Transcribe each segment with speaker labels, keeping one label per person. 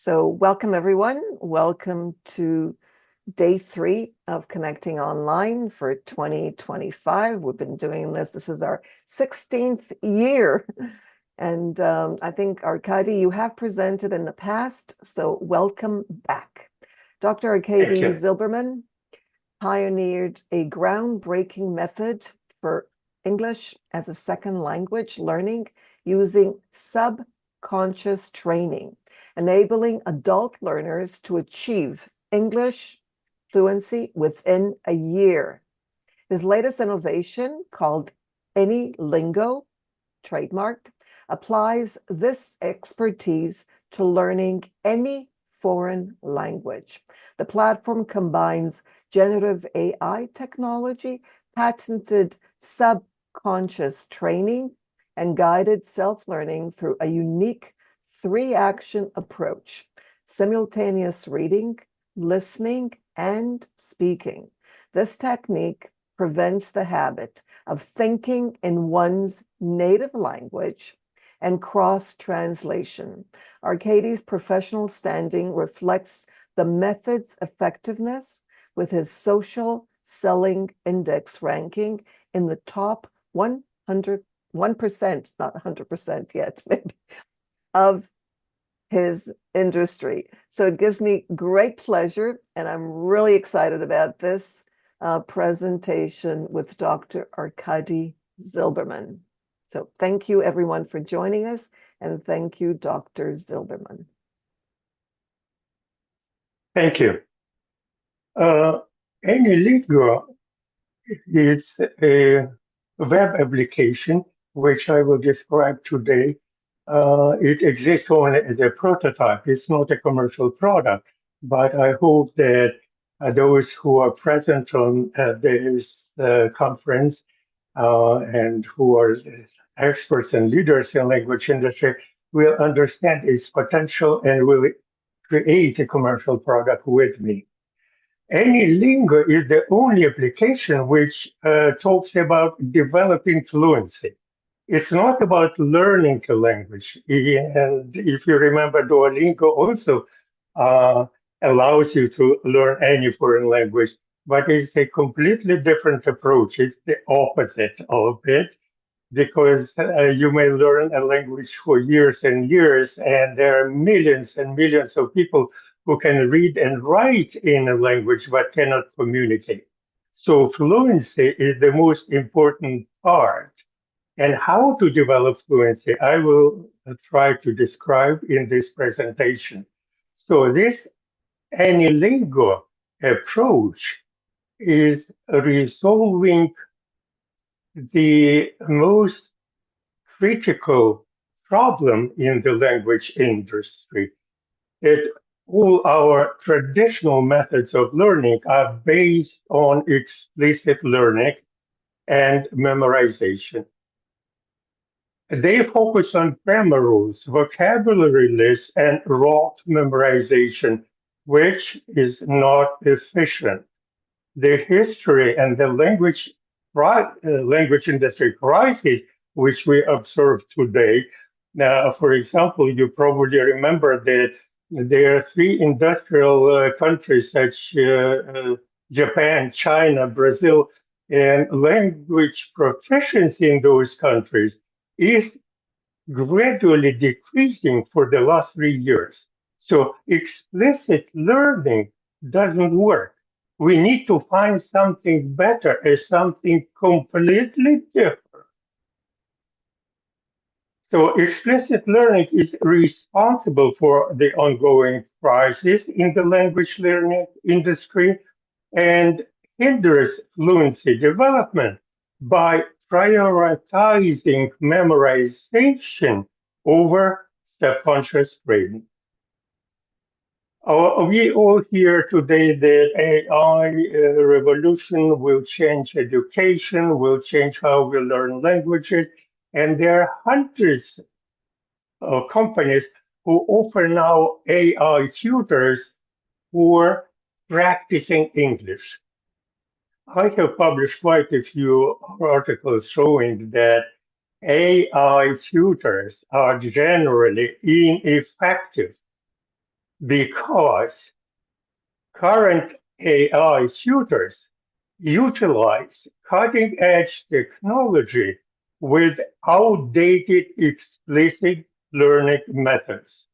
Speaker 1: So welcome everyone. Welcome to day 3 of Connecting Online for 2025. We've been doing this. This is our 16th year. And I think, Arkady, you have presented in the past, so welcome back. Dr. Arkady Zilberman pioneered a groundbreaking method for English as a second language learning using subconscious training, enabling adult learners to achieve English fluency within a year. His latest innovation, called AnyLingo, trademarked, applies this expertise to learning any foreign language. The platform combines generative AI technology, patented subconscious training, and guided self-learning through a unique 3-action approach: simultaneous reading, listening, and speaking. This technique prevents the habit of thinking in one's native language and cross-translation. Arkady's professional standing reflects the method's effectiveness, with his social selling index ranking in the top 1%, not 100% yet, maybe, of his industry. So it gives me great pleasure, and I'm really excited about this presentation with Dr. Arkady Zilberman. So thank you everyone for joining us, and thank you, Dr. Zilberman.
Speaker 2: Thank you. AnyLingo is a web application which I will describe today. It exists only as a prototype. It's not a commercial product, but I hope that those who are present on this conference and who are experts and leaders in language industry will understand its potential and will create a commercial product with me. AnyLingo is the only application which talks about developing fluency. It's not about learning a language. And if you remember, Duolingo also allows you to learn any foreign language, but it's a completely different approach. It's the opposite of it, because you may learn a language for years and years, and there are millions and millions of people who can read and write in a language but cannot communicate. So fluency is the most important part. And how to develop fluency, I will try to describe in this presentation. So this AnyLingo approach is resolving the most critical problem in the language industry. All our traditional methods of learning are based on explicit learning and memorization. They focus on grammar rules, vocabulary lists, and rote memorization, which is not efficient. The history and the language industry crisis, which we observe today. Now, for example, you probably remember that there are 3 industrial countries such Japan, China, Brazil, and language proficiency in those countries is gradually decreasing for the last 3 years. So explicit learning doesn't work. We need to find something better, as something completely different. So explicit learning is responsible for the ongoing crisis in the language learning industry and hinders fluency development by prioritizing memorization over subconscious training. We all hear today that AI revolution will change education, will change how we learn languages, and there are hundreds of companies who offer now AI tutors for practicing English. I have published quite a few articles showing that AI tutors are generally ineffective. because current AI tutors utilize cutting-edge technology with outdated explicit learning methods.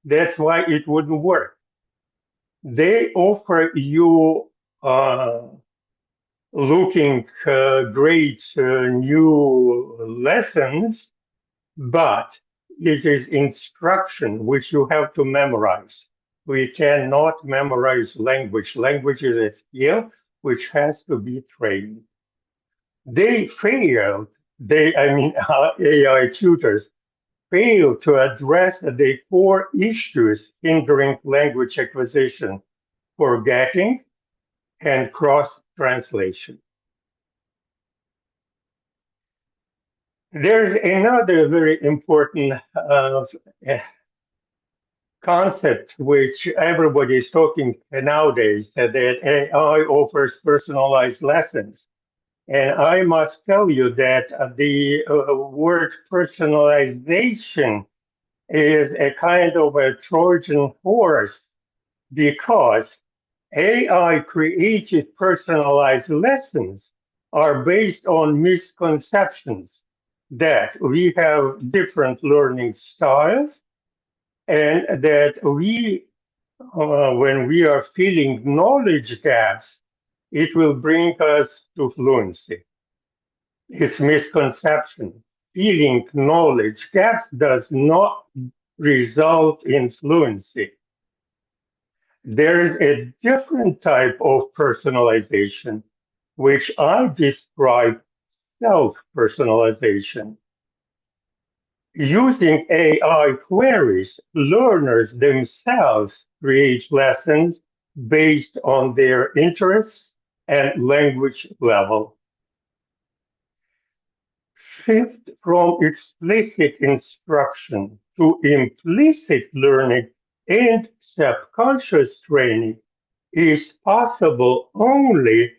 Speaker 2: That's why it wouldn't work. They offer you looking great new lessons, but it is instruction which you have to memorize. We cannot memorize language. Language is a skill which has to be trained. They failed, AI tutors failed to address the core issues hindering language acquisition, forgetting, and cross-translation. There's another very important concept which everybody is talking nowadays, that AI offers personalized lessons. And I must tell you that the word personalization is a kind of a Trojan horse because AI created personalized lessons are based on misconceptions that we have different learning styles and that when we are filling knowledge gaps, it will bring us to fluency. It's misconception. Filling knowledge gaps does not result in fluency. There is a different type of personalization, which I describe self-personalization. Using AI queries, learners themselves create lessons based on their interests and language level. Shift from explicit instruction to implicit learning and subconscious training is possible only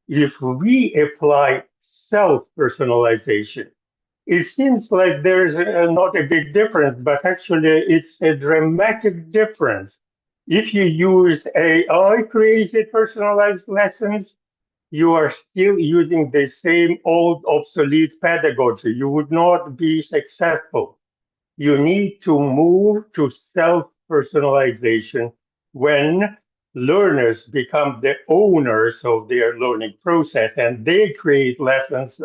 Speaker 2: if we apply self-personalization. It seems like there's not a big difference, but actually it's a dramatic difference. If you use AI created personalized lessons, you are still using the same old obsolete pedagogy. You would not be successful. You need to move to self-personalization when learners become the owners of their learning process and they create lessons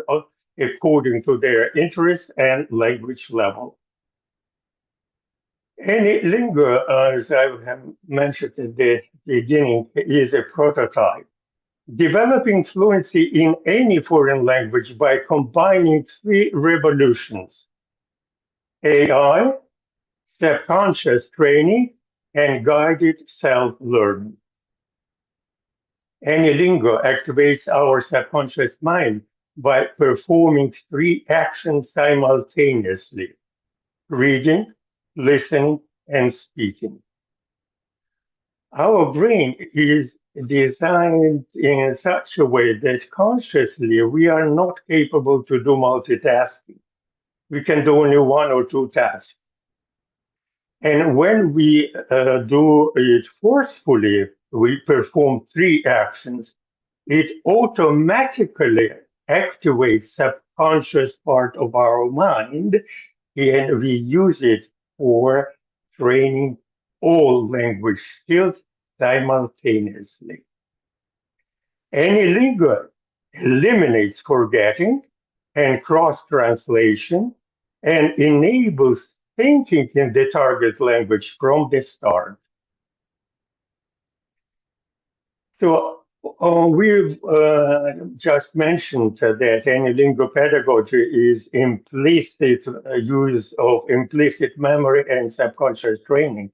Speaker 2: according to their interests and language level. AnyLingo, as I have mentioned at the beginning, is a prototype. Developing fluency in any foreign language by combining three revolutions: AI, subconscious training, and guided self-learning. AnyLingo activates our subconscious mind by performing three actions simultaneously: reading, listening, and speaking. Our brain is designed in such a way that consciously we are not capable to do multitasking. We can do only one or two tasks. And when we do it forcefully, we perform three actions, it automatically activates subconscious part of our mind, and we use it for training all language skills simultaneously. AnyLingo eliminates forgetting and cross-translation and enables thinking in the target language from the start. So we've just mentioned that AnyLingo pedagogy is implicit use of implicit memory and subconscious training.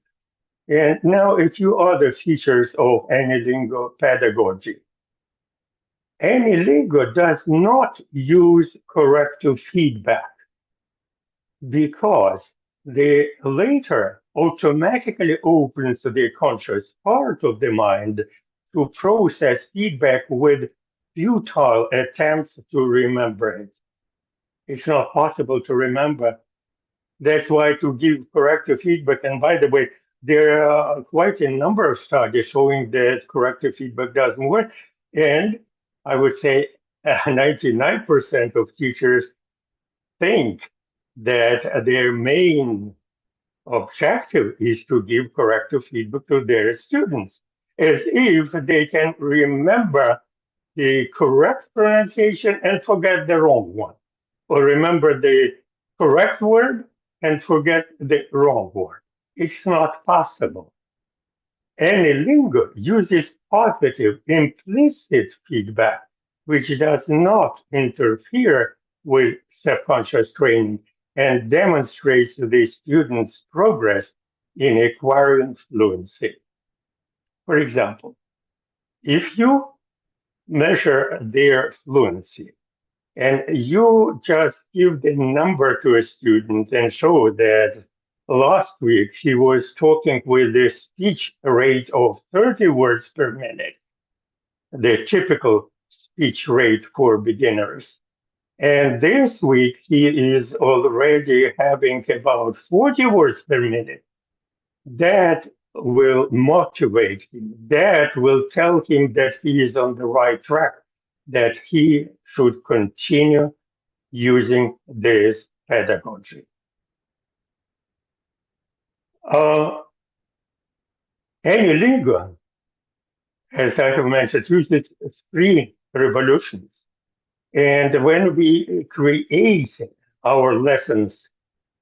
Speaker 2: And now a few other features of AnyLingo pedagogy. AnyLingo does not use corrective feedback because the later automatically opens the conscious part of the mind to process feedback with futile attempts to remember it. It's not possible to remember. That's why to give corrective feedback, and by the way, there are quite a number of studies showing that corrective feedback doesn't work. And I would say 99% of teachers think that their main objective is to give corrective feedback to their students, as if they can remember the correct pronunciation and forget the wrong one, or remember the correct word and forget the wrong word. It's not possible. AnyLingo uses positive implicit feedback, which does not interfere with subconscious training and demonstrates the student's progress in acquiring fluency. For example, if you measure their fluency and you just give the number to a student and show that last week he was talking with a speech rate of 30 words per minute, the typical speech rate for beginners. And this week he is already having about 40 words per minute. That will motivate him. That will tell him that he is on the right track, that he should continue using this pedagogy. AnyLingo, as I have mentioned, uses three revolutions. And when we create our lessons,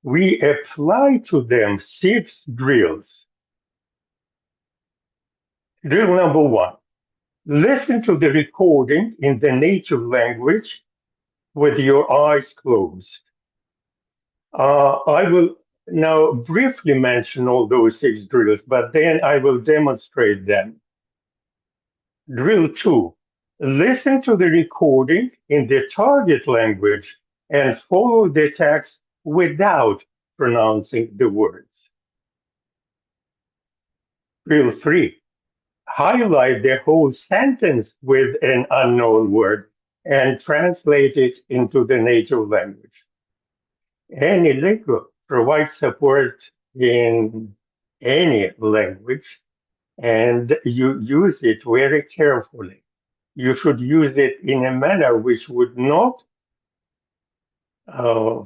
Speaker 2: we apply to them 6 drills. Drill number 1, listen to the recording in the native language with your eyes closed. I will now briefly mention all those 6 drills, but then I will demonstrate them. Drill 2, listen to the recording in the target language and follow the text without pronouncing the words. Drill 3, highlight the whole sentence with an unknown word and translate it into the native language. AnyLingo provides support in any language, and you use it very carefully. You should use it in a manner which would not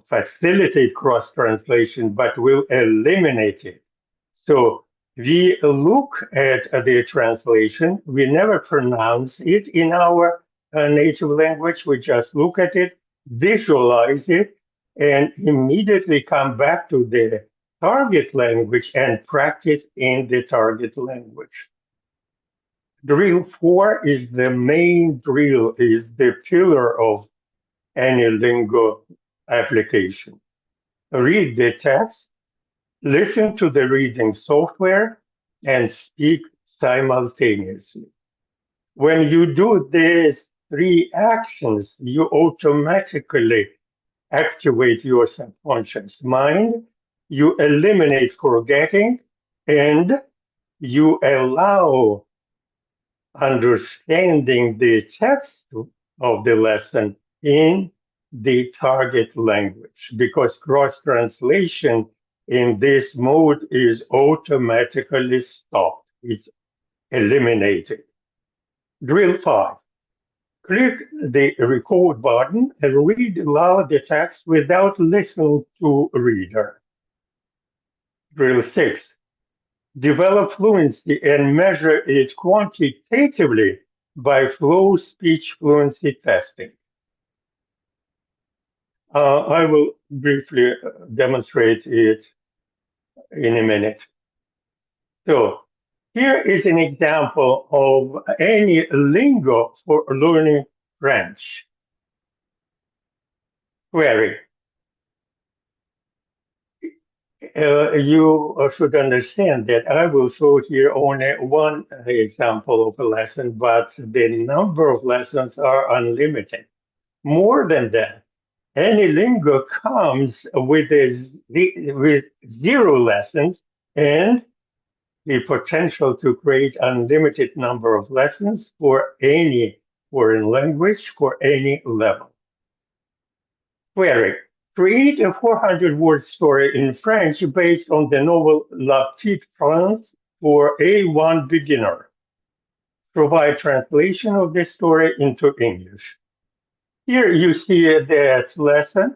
Speaker 2: facilitate cross-translation, but will eliminate it. So we look at the translation. We never pronounce it in our native language. We just look at it, visualize it, and immediately come back to the target language and practice in the target language. Drill 4 is the main drill, is the pillar of AnyLingo application. Read the text, listen to the reading software, and speak simultaneously. When you do these 3 actions, you automatically activate your subconscious mind, you eliminate forgetting, and you allow understanding the text of the lesson in the target language, because cross-translation in this mode is automatically stopped. It's eliminated. Drill 5. Click the record button and read aloud the text without listening to a reader. Drill 6. Develop fluency and measure it quantitatively by flow speech fluency testing. I will briefly demonstrate it in a minute. So here is an example of AnyLingo for learning French. Query. You should understand that I will show here only one example of a lesson, but the number of lessons are unlimited. More than that, AnyLingo comes with 0 lessons and the potential to create unlimited number of lessons for any foreign language for any level. Query. Create a 400-word story in French based on the novel La Petite France for A1 beginner. Provide translation of the story into English. Here you see that lesson.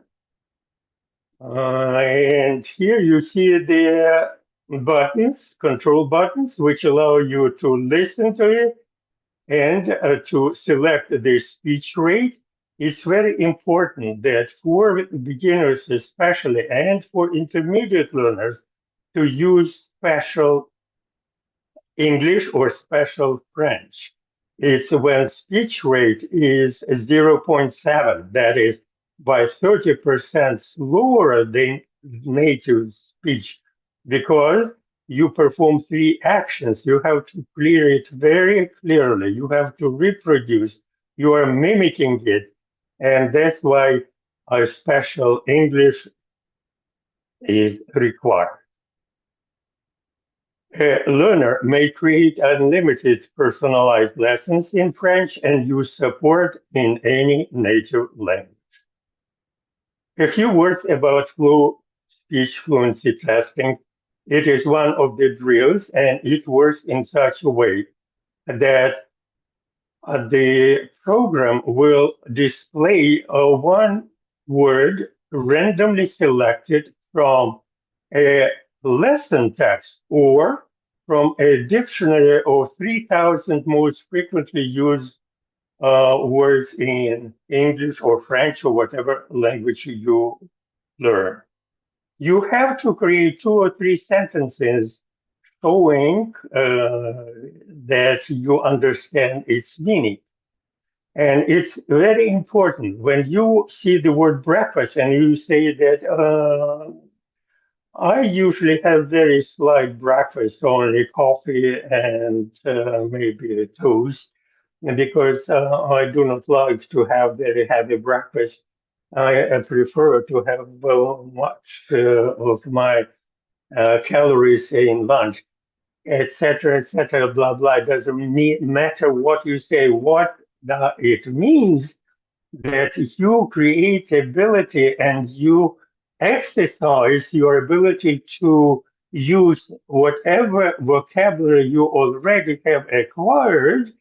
Speaker 2: And here you see the buttons, control buttons, which allow you to listen to it and to select the speech rate. It's very important that for beginners especially and for intermediate learners to use special English or special French. It's when speech rate is 0.7, that is by 30% slower than native speech, because you perform three actions. You have to clear it very clearly. You have to reproduce. You are mimicking it. And that's why a special English is required. A learner may create unlimited personalized lessons in French and use support in any native language. A few words about speech fluency testing. It is one of the drills, and it works in such a way that the program will display one word randomly selected from a lesson text or from a dictionary of 3,000 most frequently used words in English or French or whatever language you learn. You have to create 2 or 3 sentences showing that you understand its meaning. And it's very important when you see the word breakfast and you say that I usually have very slight breakfast, only coffee and maybe a toast, and because I do not like to have very heavy breakfast. I prefer to have much of my calories in lunch, etc., blah, blah. It doesn't matter what you say. What it means that you create ability and you exercise your ability to use whatever vocabulary you already have acquired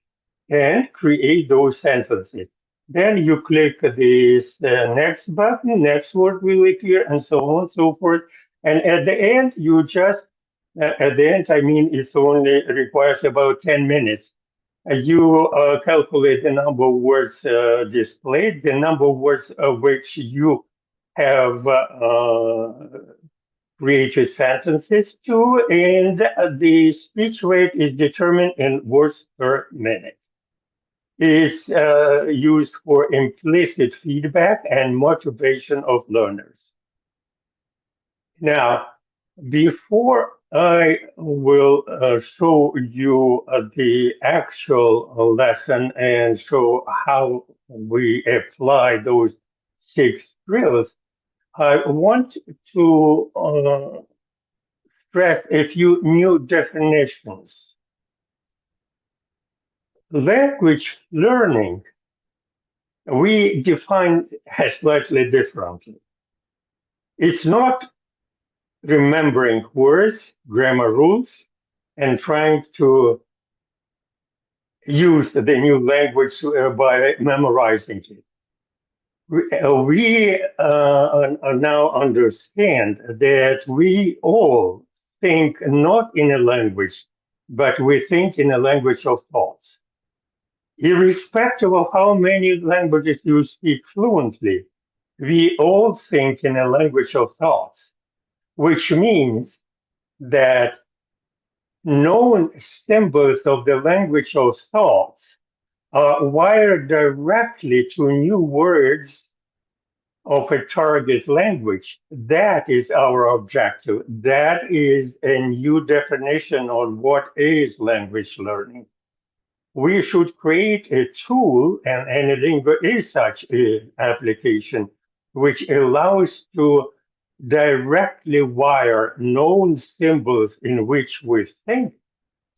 Speaker 2: and create those sentences. Then you click this next button, next word will appear, and so on and so forth. And at the end, you just, at the end, I mean, it's only requires about 10 minutes. You calculate the number of words displayed, the number of words of which you have created sentences to, and the speech rate is determined in words per minute. It's used for implicit feedback and motivation of learners. Now, before I will show you the actual lesson and show how we apply those 6 drills, I want to stress a few new definitions. Language learning, we define slightly differently. It's not remembering words, grammar rules, and trying to use the new language by memorizing it. We now understand that we all think not in a language, but we think in a language of thoughts. Irrespective of how many languages you speak fluently, we all think in a language of thoughts, which means that known symbols of the language of thoughts are wired directly to new words of a target language. That is our objective. That is a new definition on what is language learning. We should create a tool, and AnyLingo is such an application, which allows to directly wire known symbols in which we think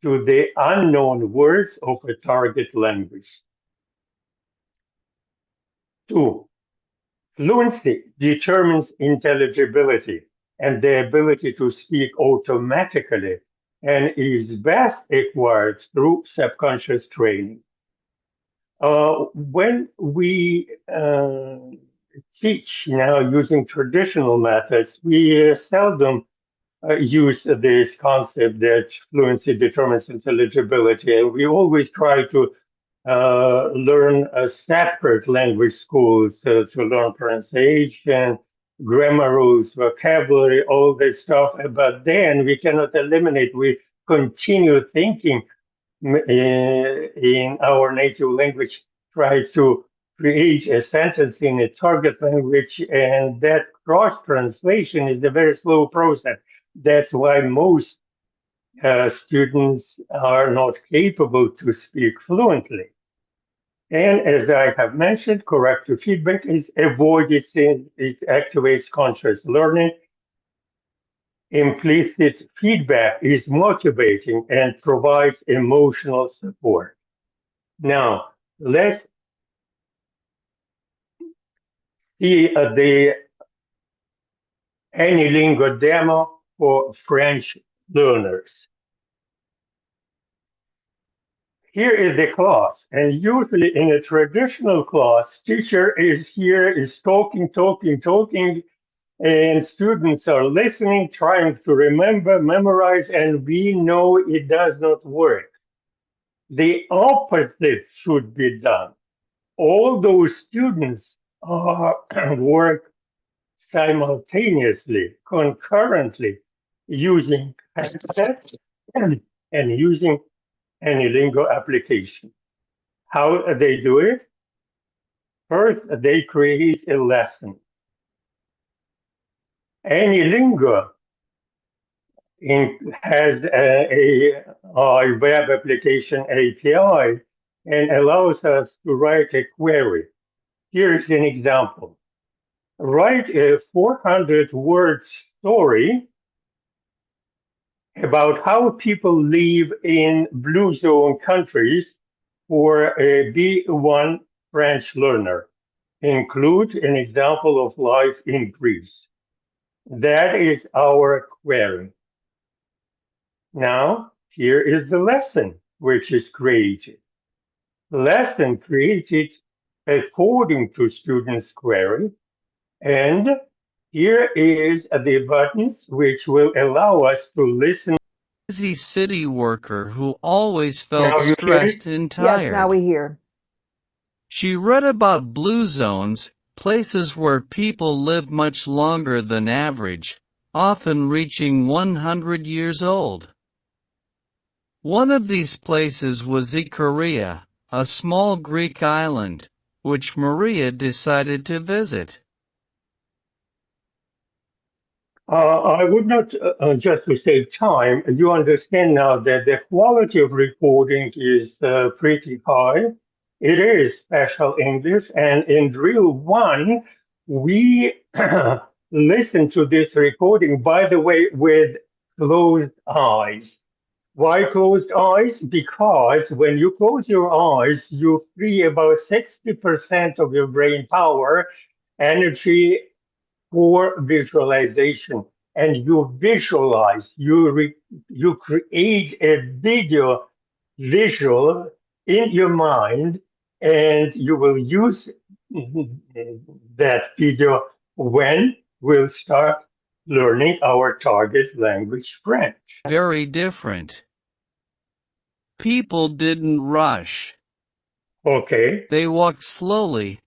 Speaker 2: to the unknown words of a target language. 2. Fluency determines intelligibility and the ability to speak automatically and is best acquired through subconscious training. When we teach now using traditional methods, we seldom use this concept that fluency determines intelligibility. And we always try to learn a separate language schools to learn pronunciation, grammar rules, vocabulary, all this stuff. But then we cannot eliminate, we continue thinking in our native language, try to create a sentence in a target language, and that cross translation is a very slow process. That's why most students are not capable to speak fluently. And as I have mentioned, corrective feedback is avoided since it activates conscious learning. Implicit feedback is motivating and provides emotional support. Now, let's see the AnyLingo demo for French learners. Here is the class, and usually in a traditional class, teacher is here, is talking, and students are listening, trying to remember, memorize, and we know it does not work. The opposite should be done. All those students work simultaneously, concurrently, using headset and using AnyLingo application. How they do it? First, they create a lesson. AnyLingo has a web application API and allows us to write a query. Here is an example. Write a 400-word story about how people live in blue zone countries for a B1 French learner. Include an example of life in Greece. That is our query. Now, here is the lesson which is created. Lesson created according to student's query. And here is the buttons which will allow us to listen.
Speaker 3: Busy city worker who always felt
Speaker 2: Now you hear it?
Speaker 3: stressed and
Speaker 1: Yes, now
Speaker 3: tired.
Speaker 1: we hear.
Speaker 3: She read about blue zones, places where people live much longer than average, often reaching 100 years old. One of these places was Ikaria, a small Greek island, which Maria decided to visit.
Speaker 2: I would not, just to save time, you understand now that the quality of recording is pretty high. It is special English, and in drill one, we listen to this recording, by the way, with closed eyes. Why closed eyes? Because when you close your eyes, you free about 60% of your brain power, energy for visualization, and you visualize, you create a visual in your mind, and you will use that video when we'll start learning our target language, French.
Speaker 3: Very different. People didn't rush.
Speaker 2: Okay.
Speaker 3: They walked slowly.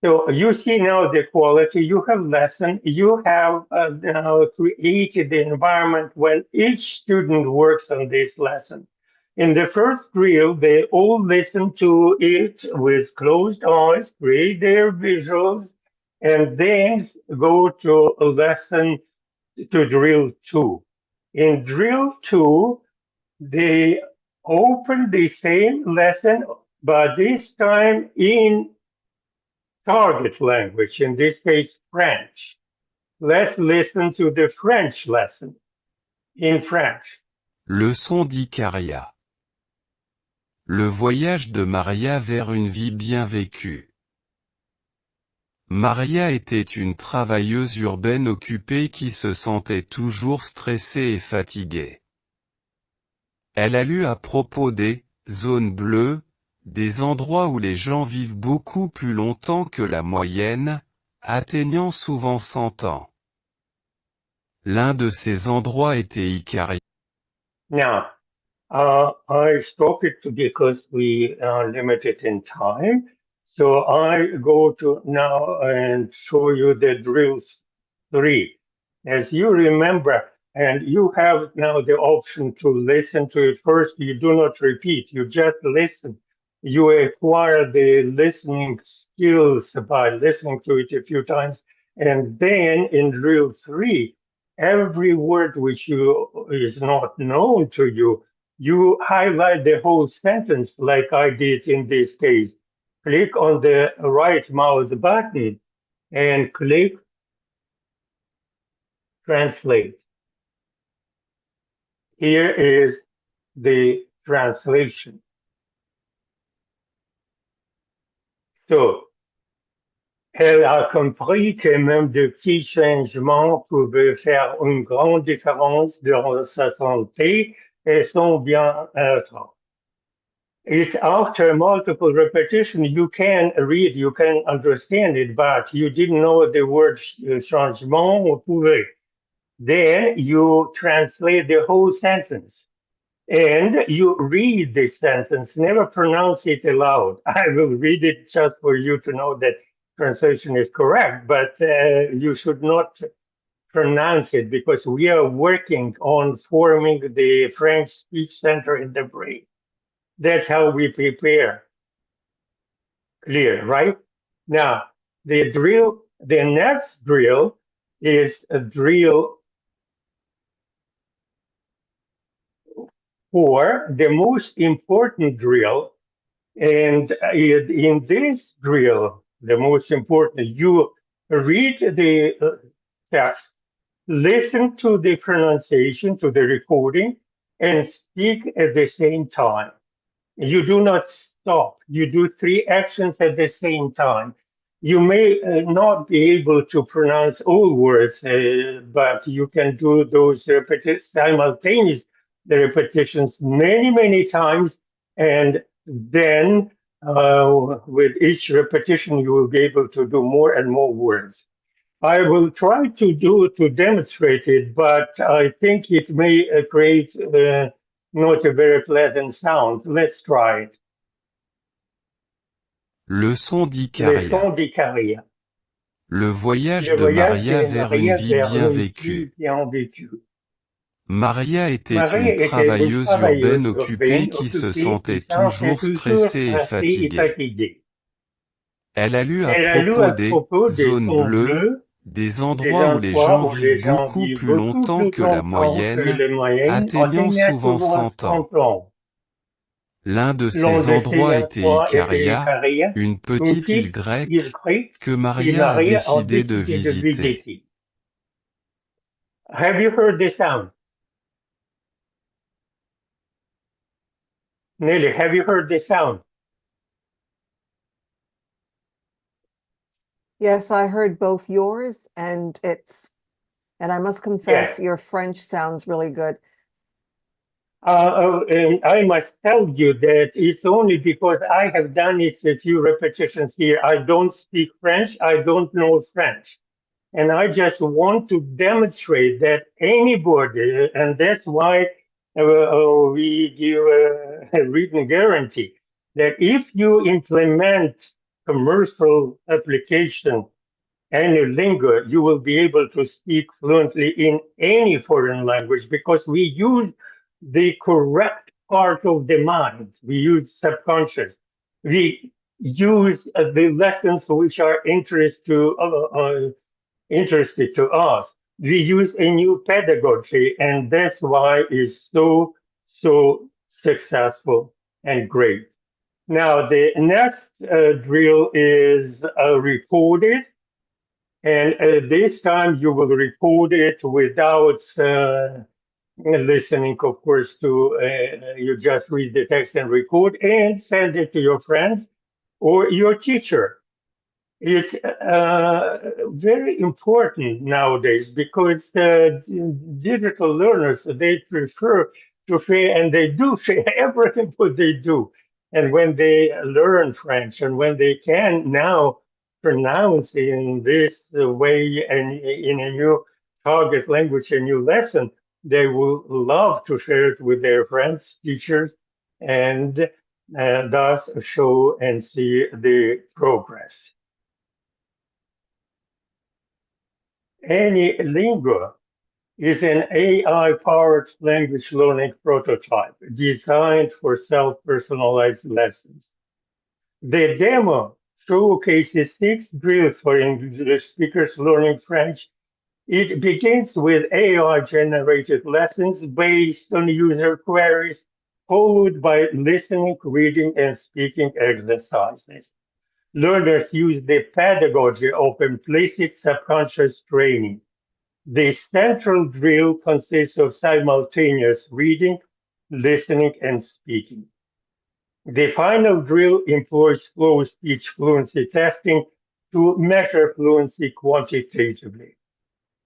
Speaker 2: So you see now the quality, you have lesson, you have now created the environment when each student works on this lesson. In the first drill, they all listen to it with closed eyes, create their visuals, and then go to a lesson to drill two. In drill two, they open the same lesson, but this time in target language, in this case, French. Let's listen to the French lesson in French.
Speaker 4: Leçon d'Icaria. Le voyage de Maria vers une vie bien vécue. Maria était une travailleuse urbaine occupée qui se sentait toujours stressée et fatiguée. Elle a lu à propos des zones bleues, des endroits où les gens vivent beaucoup plus longtemps que la moyenne, atteignant souvent 100 ans. L'un de ces endroits était Icaria.
Speaker 2: Now, I stop it because we are limited in time. So I go to now and show you the drills 3. As you remember, and you have now the option to listen to it first. You do not repeat, you just listen. You acquire the listening skills by listening to it a few times. And then in drill 3, every word which is not known to you, you highlight the whole sentence like I did in this case. Click on the right mouse button and click translate. Here is the translation. So, elle a compris que même de petits changements pouvaient faire une grande différence dans sa santé et son bien-être. It's after multiple repetition, you can read, you can understand it, but you didn't know the word changement or pouvait. Then you translate the whole sentence and you read this sentence, never pronounce it aloud. I will read it just for you to know that translation is correct, but you should not pronounce it because we are working on forming the French speech center in the brain. That's how we prepare. Clear, right? Now, the next drill is a drill for the most important drill. And in this drill, the most important, you read the text, listen to the pronunciation, to the recording, and speak at the same time. You do not stop. You do 3 actions at the same time. You may not be able to pronounce all words, but you can do those simultaneous repetitions many, many times. And then with each repetition, you will be able to do more and more words. I will try to demonstrate it, but I think it may create not a very pleasant sound. Let's try it.
Speaker 4: Leçon
Speaker 2: Leçon
Speaker 4: d'Icaria.
Speaker 2: d'Icaria.
Speaker 4: Le voyage
Speaker 2: Le
Speaker 4: de
Speaker 2: voyage
Speaker 4: Maria
Speaker 2: de
Speaker 4: vers une
Speaker 2: Maria
Speaker 4: vie
Speaker 2: vers
Speaker 4: bien
Speaker 2: une
Speaker 4: vécue.
Speaker 2: vie bien vécue.
Speaker 4: Maria était
Speaker 2: Marie
Speaker 4: une
Speaker 2: était une
Speaker 4: travailleuse urbaine
Speaker 2: travailleuse
Speaker 4: occupée
Speaker 2: urbaine
Speaker 4: qui se
Speaker 2: occupée qui
Speaker 4: sentait
Speaker 2: sentait
Speaker 4: toujours
Speaker 2: toujours
Speaker 4: stressée et
Speaker 2: stressée et
Speaker 4: fatiguée.
Speaker 2: fatiguée.
Speaker 4: Elle a lu à
Speaker 2: Elle a lu
Speaker 4: propos
Speaker 2: à
Speaker 4: des
Speaker 2: propos des
Speaker 4: zones
Speaker 2: sons
Speaker 4: bleues,
Speaker 2: bleus,
Speaker 4: des
Speaker 2: des
Speaker 4: endroits où les
Speaker 2: endroits
Speaker 4: gens
Speaker 2: où les
Speaker 4: vivent
Speaker 2: gens
Speaker 4: beaucoup
Speaker 2: vivent
Speaker 4: plus
Speaker 2: beaucoup
Speaker 4: longtemps
Speaker 2: plus
Speaker 4: que la
Speaker 2: longtemps que
Speaker 4: moyenne,
Speaker 2: les moyennes,
Speaker 4: atteignant
Speaker 2: atteignant
Speaker 4: souvent
Speaker 2: souvent
Speaker 4: 100 ans.
Speaker 2: 100 ans.
Speaker 4: L'un de
Speaker 2: L'un
Speaker 4: ces
Speaker 2: de ces
Speaker 4: endroits était
Speaker 2: endroits était
Speaker 4: Icaria,
Speaker 2: Icaria,
Speaker 4: une
Speaker 2: une
Speaker 4: petite île
Speaker 2: petite île
Speaker 4: grecque
Speaker 2: grecque
Speaker 4: que
Speaker 2: que
Speaker 4: Maria a
Speaker 2: Maria a
Speaker 4: décidé de
Speaker 2: décidé de
Speaker 4: visiter.
Speaker 2: visiter. Have you heard the sound? Nelly, have you heard the sound?
Speaker 1: Yes, I heard both yours and I must confess,
Speaker 2: Yes.
Speaker 1: your French sounds really good.
Speaker 2: And I must tell you that it's only because I have done it a few repetitions here. I don't speak French. I don't know French. And I just want to demonstrate that anybody, and that's why we give a written guarantee, that if you implement commercial application AnyLingo, you will be able to speak fluently in any foreign language because we use the correct part of the mind. We use subconscious. We use the lessons which are interested to us. We use a new pedagogy, and that's why it's so successful and great. Now, the next drill is recorded. And this time you will record it without listening, of course, to you just read the text and record and send it to your friends or your teacher. It's very important nowadays because digital learners, they prefer to share, and they do share everything what they do. And when they learn French and when they can now pronounce in this way and in a new target language, a new lesson, they will love to share it with their friends, teachers, and thus show and see the progress. AnyLingo is an AI-powered language learning prototype designed for self-personalized lessons. The demo showcases 6 drills for English speakers learning French. It begins with AI-generated lessons based on user queries, followed by listening, reading, and speaking exercises. Learners use the pedagogy of implicit subconscious training. The central drill consists of simultaneous reading, listening, and speaking. The final drill employs flow speech fluency testing to measure fluency quantitatively.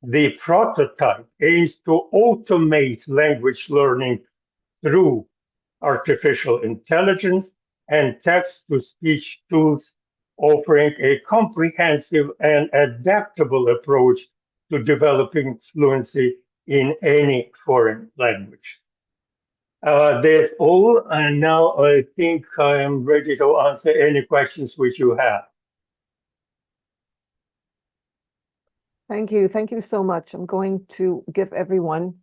Speaker 2: The prototype aims to automate language learning through artificial intelligence and text-to-speech tools, offering a comprehensive and adaptable approach to developing fluency in any foreign language. That's all, and now I think I am ready to answer any questions which you have.
Speaker 1: Thank you. Thank you so much. I'm going to give everyone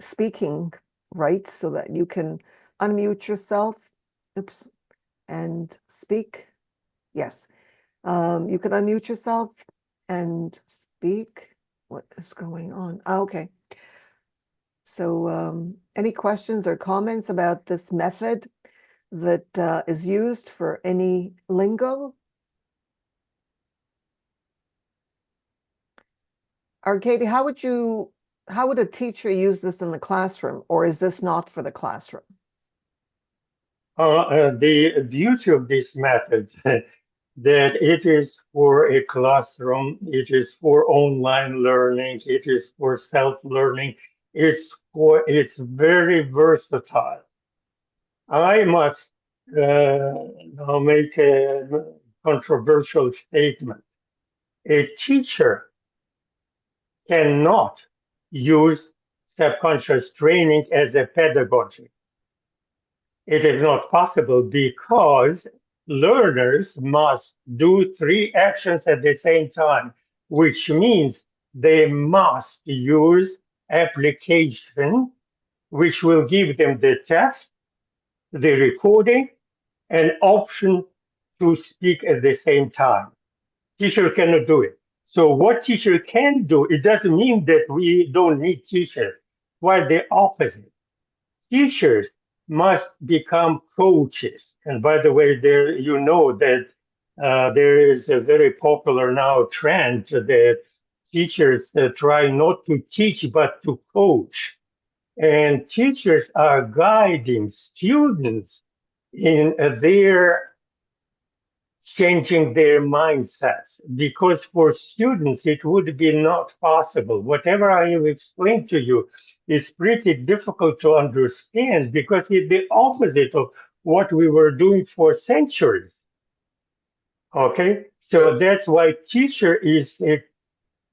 Speaker 1: speaking rights so that you can unmute yourself. Oops. And speak. Yes. You can unmute yourself and speak. What is going on? Okay. So any questions or comments about this method that is used for AnyLingo? Arkady, how would a teacher use this in the classroom, or is this not for the classroom?
Speaker 2: The beauty of this method that it is for a classroom, it is for online learning, it is for self-learning, it's very versatile. I must now make a controversial statement. A teacher cannot use subconscious training as a pedagogy. It is not possible because learners must do 3 actions at the same time, which means they must use application, which will give them the text, the recording, and option to speak at the same time. Teacher cannot do it. So what teacher can do, it doesn't mean that we don't need teachers. Quite the opposite. Teachers must become coaches. And by the way, there you know that there is a very popular now trend that teachers try not to teach but to coach. And teachers are guiding students in their changing their mindsets, because for students it would be not possible. Whatever I have explained to you is pretty difficult to understand because it's the opposite of what we were doing for centuries. Okay, so that's why teacher is a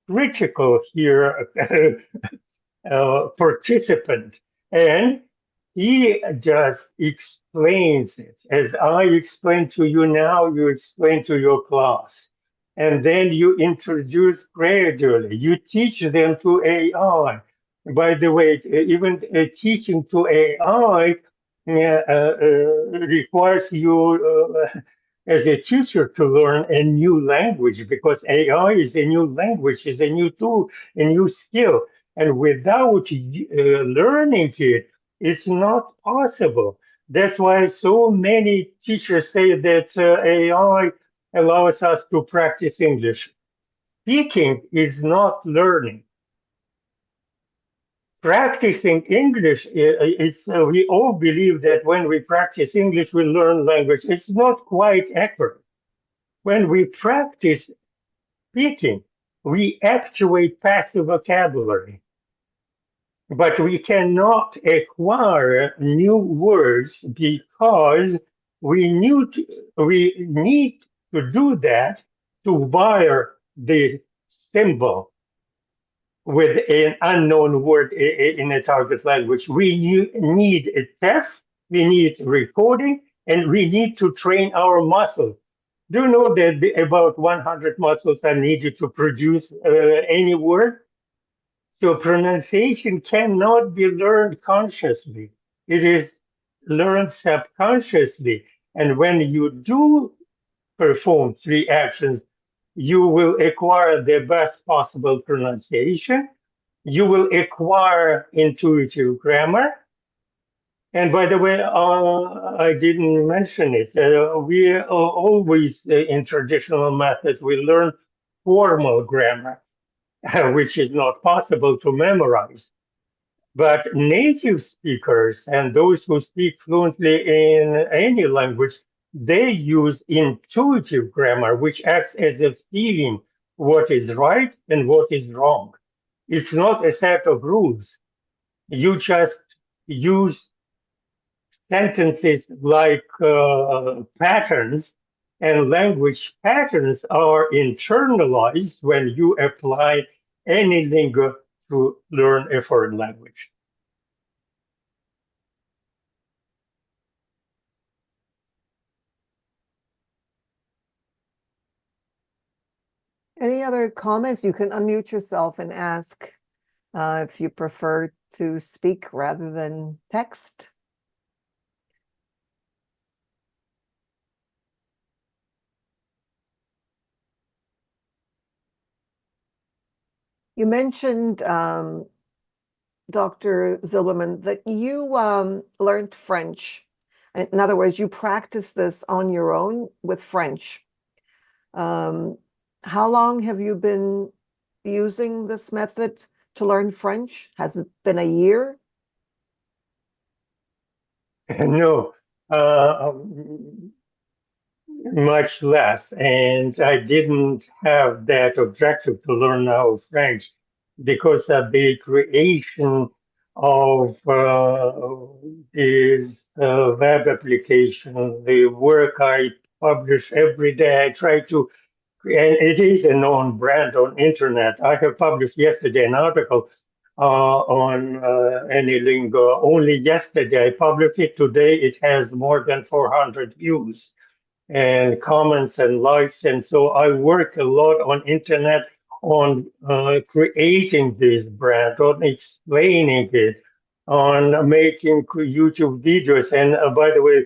Speaker 2: critical here participant, and he just explains it. As I explain to you now, you explain to your class. And then you introduce gradually. You teach them to AI. By the way, even teaching to AI requires you as a teacher to learn a new language, because AI is a new language, is a new tool, a new skill. And without learning it, it's not possible. That's why so many teachers say that AI allows us to practice English. Speaking is not learning. Practicing English, we all believe that when we practice English, we learn language. It's not quite accurate. When we practice speaking, we activate passive vocabulary, but we cannot acquire new words because we need to do that to wire the symbol with an unknown word in a target language. We need a test, we need recording, and we need to train our muscle. Do you know that about 100 muscles are needed to produce any word? So pronunciation cannot be learned consciously. It is learned subconsciously. And when you do perform three actions, you will acquire the best possible pronunciation. You will acquire intuitive grammar. And by the way, I didn't mention it. We always, in traditional methods, we learn formal grammar, which is not possible to memorize. But native speakers and those who speak fluently in any language, they use intuitive grammar, which acts as a feeling what is right and what is wrong. It's not a set of rules. You just use sentences like patterns, and language patterns are internalized when you apply AnyLingo to learn a foreign language.
Speaker 1: Any other comments? You can unmute yourself and ask if you prefer to speak rather than text. You mentioned, Dr. Zilberman, that you learned French. In other words, you practice this on your own with French. How long have you been using this method to learn French? Has it been a year?
Speaker 2: No, much less. And I didn't have that objective to learn now French because of the creation of this web application, the work I publish every day. I try to, and it is a known brand on internet. I have published yesterday an article on AnyLingo. Only yesterday I published it. Today it has more than 400 views and comments and likes. And so I work a lot on internet on creating this brand, on explaining it, on making YouTube videos. And by the way,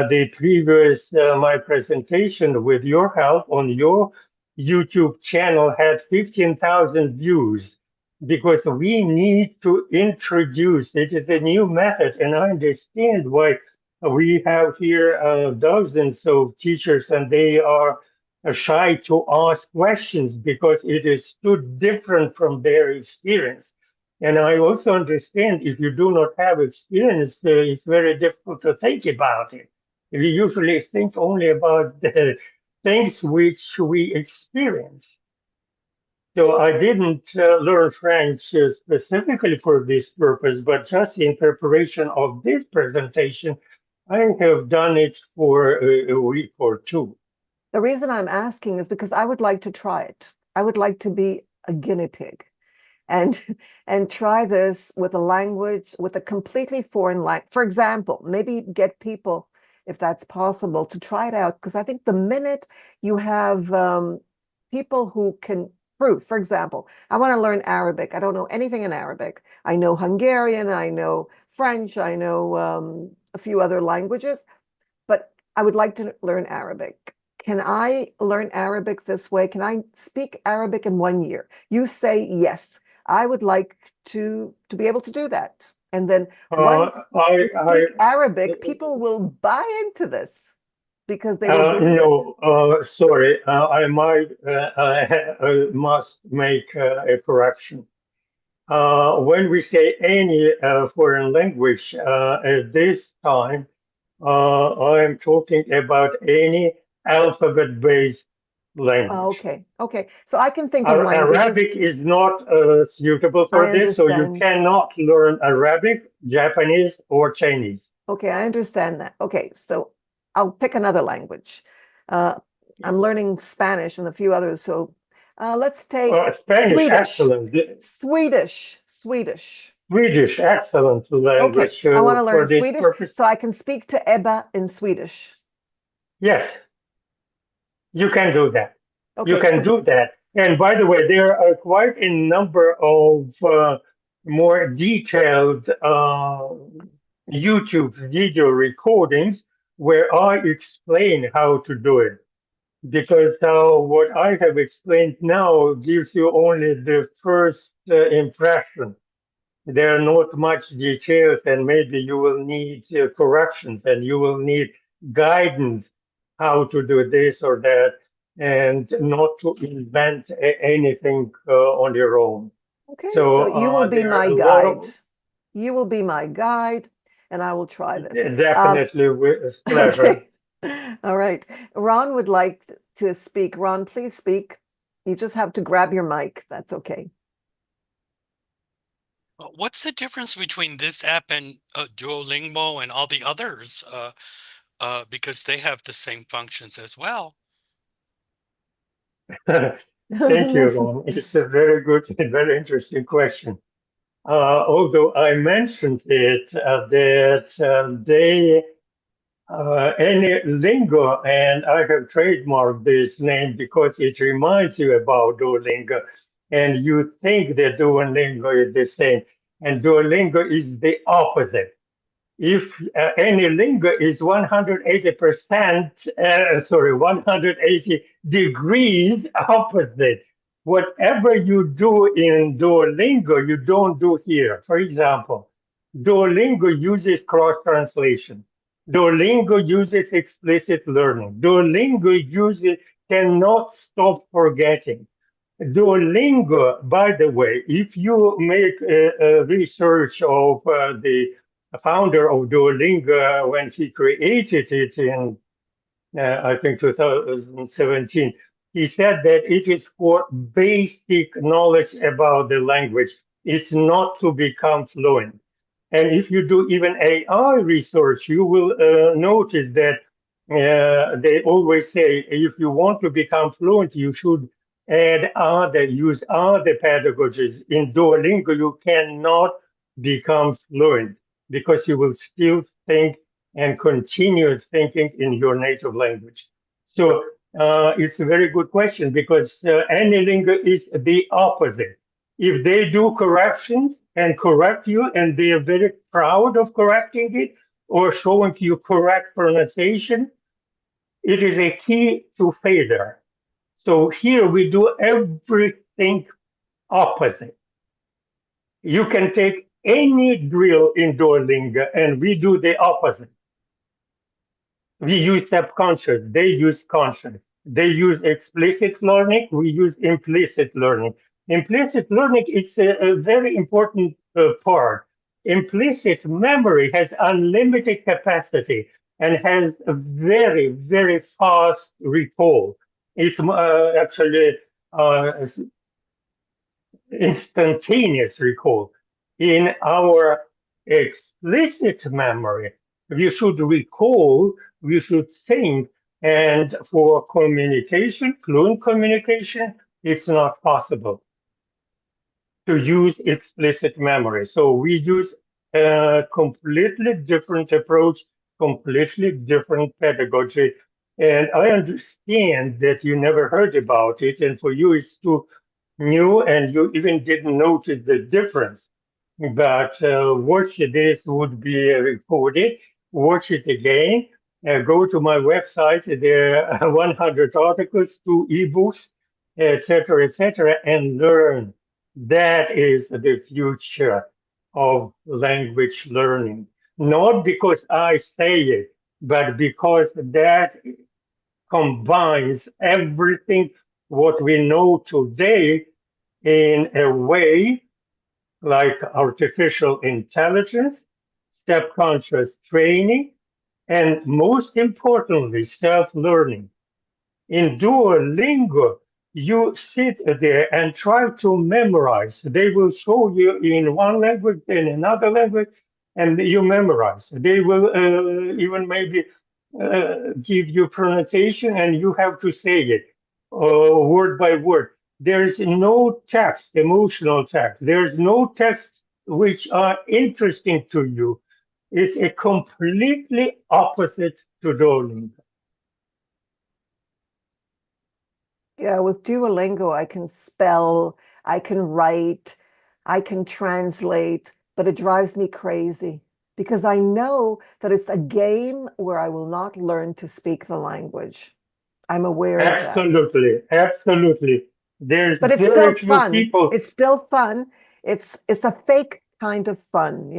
Speaker 2: the previous my presentation with your help on your YouTube channel had 15,000 views because we need to introduce it is a new method, and I understand why we have here dozens of teachers, and they are shy to ask questions because it is too different from their experience. And I also understand if you do not have experience, it's very difficult to think about it. We usually think only about the things which we experience. So I didn't learn French specifically for this purpose, but just in preparation of this presentation, I have done it for a week or two.
Speaker 1: The reason I'm asking is because I would like to try it. I would like to be a guinea pig and and try this with a language, with a completely foreign language. For example, maybe get people, if that's possible, to try it out. Because I think the minute you have people who can prove, for example, I want to learn Arabic. I don't know anything in Arabic. I know Hungarian, I know French, I know a few other languages, but I would like to learn Arabic. Can I learn Arabic this way? Can I speak Arabic in 1 year? You say yes. I would like to be able to do that. And then once you speak Arabic, people will buy into this because they will believe it.
Speaker 2: No, sorry, I might must make a correction. When we say any foreign language at this time, I am talking about any alphabet-based language.
Speaker 1: Okay. So I can think of languages.
Speaker 2: Arabic is not suitable
Speaker 1: I
Speaker 2: for this, so you
Speaker 1: understand.
Speaker 2: cannot learn Arabic, Japanese, or Chinese.
Speaker 1: Okay, I understand that. Okay, so I'll pick another language. I'm learning Spanish and a few others, so let's take
Speaker 2: Spanish,
Speaker 1: Swedish.
Speaker 2: excellent.
Speaker 1: Swedish.
Speaker 2: Swedish, excellent
Speaker 1: Okay,
Speaker 2: language
Speaker 1: I want to
Speaker 2: for
Speaker 1: learn
Speaker 2: this
Speaker 1: Swedish
Speaker 2: purpose.
Speaker 1: so I can speak to Ebba in Swedish.
Speaker 2: Yes, you can do that. You
Speaker 1: Okay,
Speaker 2: can
Speaker 1: so
Speaker 2: do that. And by the way, there are quite a number of more detailed YouTube video recordings where I explain how to do it. Because what I have explained now gives you only the first impression. There are not much details, and maybe you will need corrections and you will need guidance how to do this or that, and not to invent anything on your own.
Speaker 1: okay, so
Speaker 2: So
Speaker 1: you will be
Speaker 2: there are
Speaker 1: my
Speaker 2: a lot
Speaker 1: guide.
Speaker 2: of
Speaker 1: You will be my guide, and I will try this.
Speaker 2: definitely with pleasure.
Speaker 1: Okay. All right. Ron would like to speak. Ron, please speak. You just have to grab your mic. That's okay.
Speaker 5: What's the difference between this app and Duolingo and all the others? Because they have the same functions as well.
Speaker 2: Thank you, Ron. It's a very good and very interesting question. Although I mentioned it, they AnyLingo, and I have trademarked this name because it reminds you about Duolingo, and you think that Duolingo is the same, and Duolingo is the opposite. If AnyLingo is 180%, 180 degrees opposite. Whatever you do in Duolingo, you don't do here. For example, Duolingo uses cross-translation. Duolingo uses explicit learning. Duolingo uses cannot stop forgetting. Duolingo, by the way, if you make a research of the founder of Duolingo when he created it in, I think, 2017, he said that it is for basic knowledge about the language. It's not to become fluent. And if you do even AI research, you will notice that they always say if you want to become fluent, you should use other pedagogies. In Duolingo, you cannot become fluent because you will still think and continue thinking in your native language. So it's a very good question because AnyLingo is the opposite. If they do corrections and correct you, and they are very proud of correcting it or showing you correct pronunciation, it is a key to failure. So here we do everything opposite. You can take any drill in Duolingo and we do the opposite. We use subconscious, they use conscious. They use explicit learning, we use implicit learning. Implicit learning is a very important part. Implicit memory has unlimited capacity and has a very, very fast recall. It's actually instantaneous recall. In our explicit memory, we should recall, we should think, and for communication, fluent communication, it's not possible to use explicit memory. So we use a completely different approach, completely different pedagogy. And I understand that you never heard about it, and for you it's too new, and you even didn't notice the difference. But watch this would be recorded, watch it again, go to my website. There are 100 articles, 2 ebooks, etc., and learn. That is the future of language learning. Not because I say it, but because that combines everything what we know today in a way like artificial intelligence, subconscious training, and most importantly, self-learning. In Duolingo, you sit there and try to memorize. They will show you in one language, in another language, and you memorize. They will even maybe give you pronunciation, and you have to say it word by word. There's no text, emotional text. There's no text which are interesting to you. It's a completely opposite to Duolingo.
Speaker 1: Yeah, with Duolingo, I can spell, I can write, I can translate, but it drives me crazy because I know that it's a game where I will not learn to speak the language. I'm aware of that.
Speaker 2: Absolutely, absolutely. There's
Speaker 1: But it's
Speaker 2: very
Speaker 1: still
Speaker 2: few
Speaker 1: fun.
Speaker 2: people.
Speaker 1: It's still fun. It's a fake kind of fun,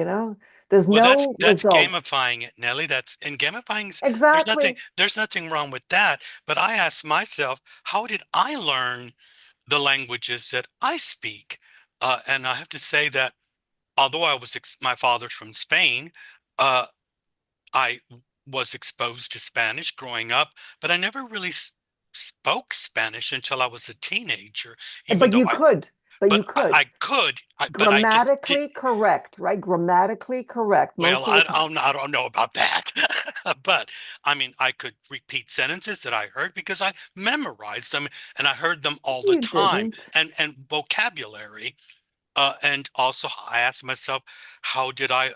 Speaker 1: There's
Speaker 5: Well,
Speaker 1: no
Speaker 5: that's
Speaker 1: results.
Speaker 5: gamifying it, Nelly. That's and gamifying's
Speaker 1: Exactly.
Speaker 5: there's nothing wrong with that. But I ask myself, how did I learn the languages that I speak? And I have to say that although my father's from Spain, uh, I was exposed to Spanish growing up, but I never really spoke Spanish until I was a teenager. Even
Speaker 1: But
Speaker 5: though
Speaker 1: you could, but you could.
Speaker 5: I could, but I just did.
Speaker 1: Grammatically correct, right? Grammatically correct
Speaker 5: Well,
Speaker 1: most of the time.
Speaker 5: I don't know about that, but I mean, I could repeat sentences that I heard because I memorized them and I heard them all the
Speaker 1: You
Speaker 5: time,
Speaker 1: didn't.
Speaker 5: and vocabulary. And also, I asked myself, how did I,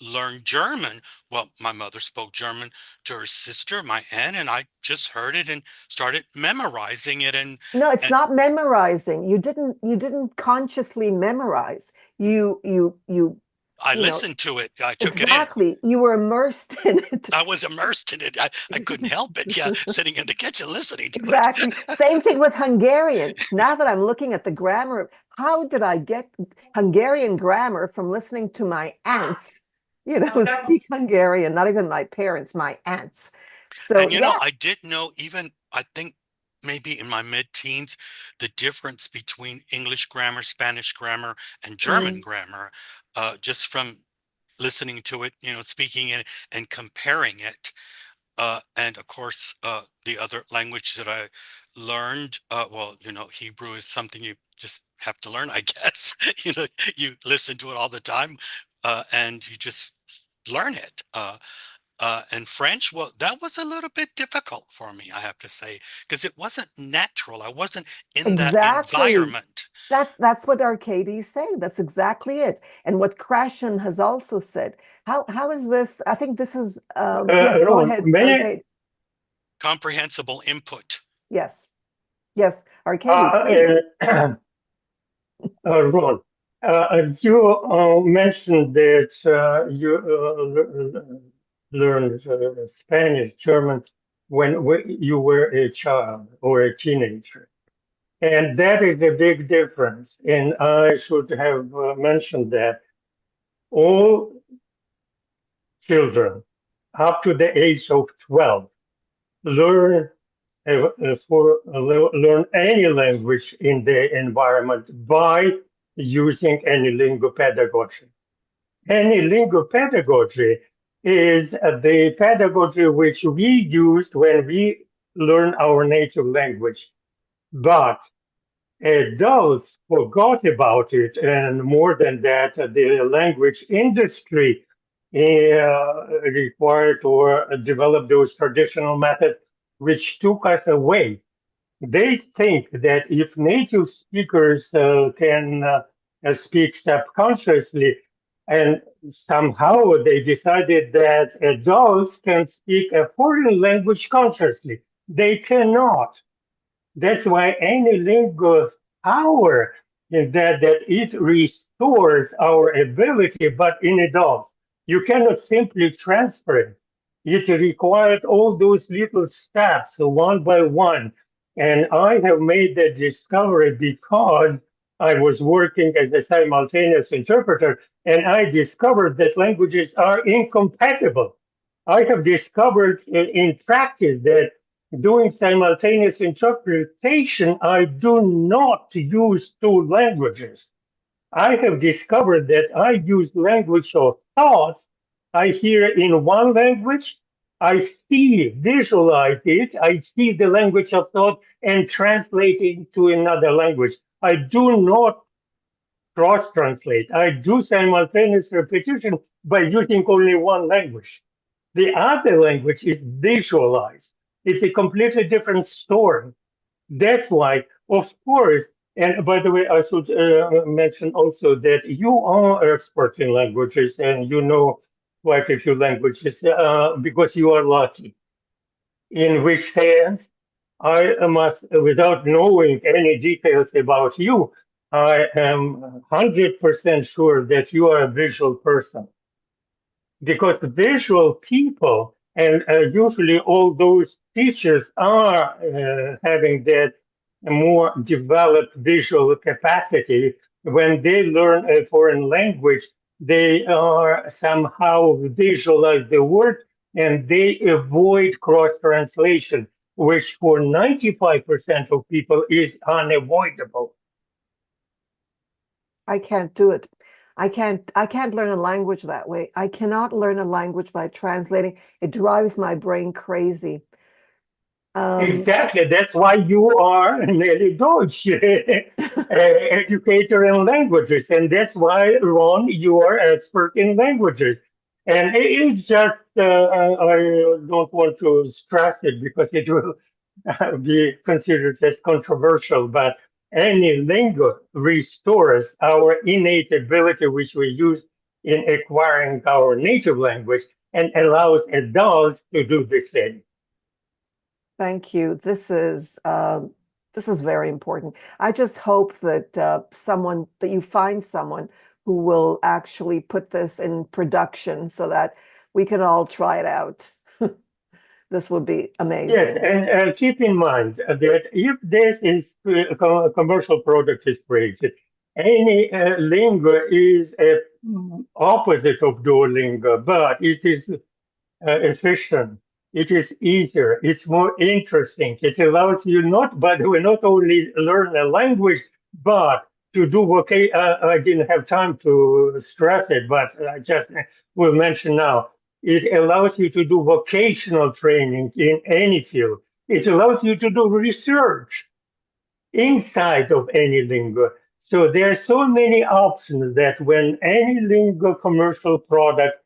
Speaker 5: learn German? Well, my mother spoke German to her sister, my aunt, and I just heard it and started memorizing it.
Speaker 1: No, it's
Speaker 5: And
Speaker 1: not memorizing. You didn't consciously memorize. You
Speaker 5: I
Speaker 1: you know,
Speaker 5: listened to it. I took it in.
Speaker 1: exactly. You were immersed in it.
Speaker 5: I was immersed in it. I couldn't help it. Yeah, sitting in the kitchen listening to it.
Speaker 1: Exactly. Same thing with Hungarian. Now that I'm looking at the grammar, how did I get Hungarian grammar from listening to my aunts, speak Hungarian, not even my parents, my aunts. So
Speaker 5: And
Speaker 1: yeah.
Speaker 5: I did know even, I think maybe in my mid-teens, the difference between English grammar, Spanish grammar, and German
Speaker 1: Mm.
Speaker 5: grammar, just from listening to it, speaking it and comparing it. And of course, the other language that I learned, well, Hebrew is something you just have to learn, I guess. You listen to it all the time, and you just learn it. And French, well, that was a little bit difficult for me, I have to say, because it wasn't natural. I wasn't in that
Speaker 1: Exactly.
Speaker 5: environment.
Speaker 1: That's what Arkady saying. That's exactly it. And what Krashen has also said. How is this? I think this is yes, go
Speaker 2: Ron,
Speaker 1: ahead,
Speaker 2: may
Speaker 1: Arkady.
Speaker 5: Comprehensible input.
Speaker 1: Yes. Yes, Arkady, please.
Speaker 2: uh, Ron, you mentioned that you learned Spanish, German when you were a child or a teenager. And that is a big difference. And I should have mentioned that all children up to the age of 12 learn learn any language in the environment by using AnyLingo pedagogy. AnyLingo pedagogy is the pedagogy which we used when we learn our native language. But adults forgot about it, and more than that, the language industry required or developed those traditional methods, which took us away. They think that if native speakers can speak subconsciously, and somehow they decided that adults can speak a foreign language consciously. They cannot. That's why any lingo power is that it restores our ability, but in adults. You cannot simply transfer it. It required all those little steps one by one. And I have made that discovery because I was working as a simultaneous interpreter, and I discovered that languages are incompatible. I have discovered in practice that doing simultaneous interpretation, I do not use two languages. I have discovered that I use language of thoughts. I hear in one language, I see, visualize it, I see the language of thought and translate it to another language. I do not cross-translate. I do simultaneous repetition by using only one language. The other language is visualized. It's a completely different story. That's why, of course, and by the way, I should mention also that you are expert in languages and you know quite a few languages because you are lucky. In which sense, I must, without knowing any details about you, I am 100% sure that you are a visual person because visual people and usually all those teachers are having that more developed visual capacity. When they learn a foreign language, they are somehow visualize the word and they avoid cross translation, which for 95% of people is unavoidable.
Speaker 1: I can't do it. I can't learn a language that way. I cannot learn a language by translating. It drives my brain crazy.
Speaker 2: Exactly. That's why you are Nelly Deutsch, educator in languages. And that's why, Ron, you are expert in languages. And it's just, I don't want to stress it because it will be considered as controversial, but AnyLingo restores our innate ability, which we use in acquiring our native language, and allows adults to do the same.
Speaker 1: Thank you. This is very important. I just hope that that you find someone who will actually put this in production so that we can all try it out. This would be amazing.
Speaker 2: Yes, and keep in mind that if this is a commercial product is created, any lingo is a opposite of Duolingo, but it is efficient. It is easier. It's more interesting. It allows you not, by the way, not only learn a language, but to do I didn't have time to stress it, but I just will mention now. It allows you to do vocational training in any field. It allows you to do research inside of AnyLingo. So there are so many options that when AnyLingo commercial product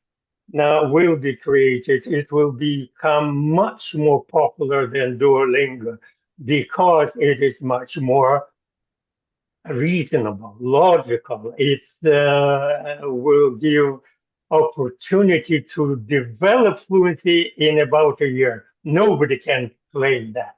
Speaker 2: now will be created, it will become much more popular than Duolingo because it is much more reasonable, logical. It will give opportunity to develop fluency in about a year. Nobody can claim that.